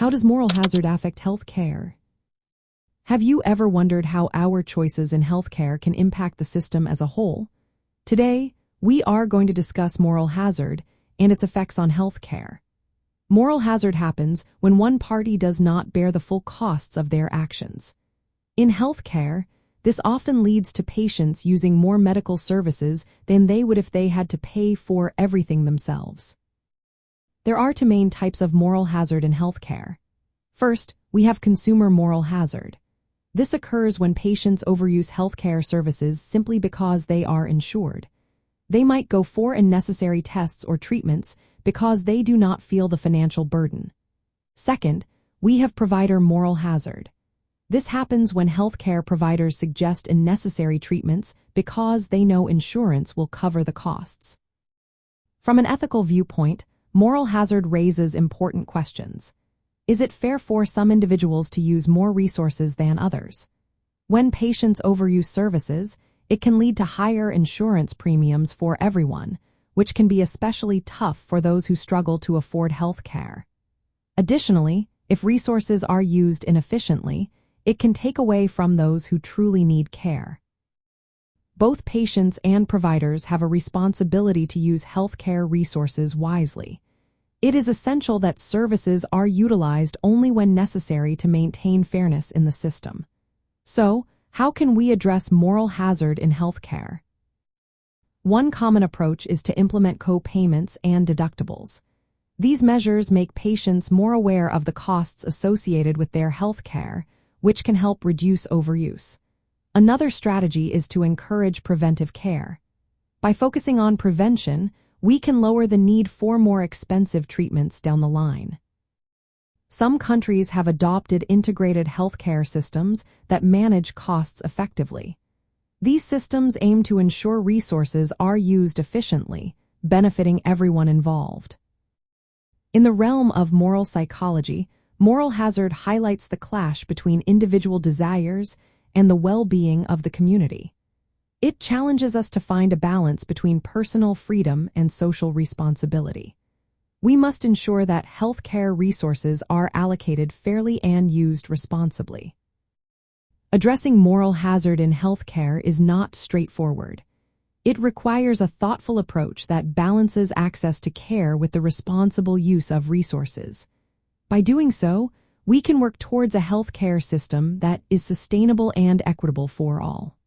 How does moral hazard affect health care? Have you ever wondered how our choices in healthcare can impact the system as a whole? Today, we are going to discuss moral hazard and its effects on healthcare. Moral hazard happens when one party does not bear the full costs of their actions. In healthcare, this often leads to patients using more medical services than they would if they had to pay for everything themselves. There are two main types of moral hazard in healthcare. First, we have consumer moral hazard. This occurs when patients overuse healthcare services simply because they are insured. They might go for unnecessary tests or treatments because they do not feel the financial burden. Second, we have provider moral hazard. This happens when healthcare providers suggest unnecessary treatments because they know insurance will cover the costs. From an ethical viewpoint, moral hazard raises important questions. Is it fair for some individuals to use more resources than others? When patients overuse services, it can lead to higher insurance premiums for everyone, which can be especially tough for those who struggle to afford health care. Additionally, if resources are used inefficiently, it can take away from those who truly need care. Both patients and providers have a responsibility to use healthcare resources wisely. It is essential that services are utilized only when necessary to maintain fairness in the system. So, how can we address moral hazard in healthcare? One common approach is to implement co-payments and deductibles. These measures make patients more aware of the costs associated with their health care, which can help reduce overuse. Another strategy is to encourage preventive care. By focusing on prevention, we can lower the need for more expensive treatments down the line. Some countries have adopted integrated healthcare systems that manage costs effectively. These systems aim to ensure resources are used efficiently, benefiting everyone involved. In the realm of moral psychology, moral hazard highlights the clash between individual desires and the well-being of the community. It challenges us to find a balance between personal freedom and social responsibility. We must ensure that healthcare resources are allocated fairly and used responsibly. Addressing moral hazard in healthcare is not straightforward. It requires a thoughtful approach that balances access to care with the responsible use of resources. By doing so, we can work towards a healthcare system that is sustainable and equitable for all.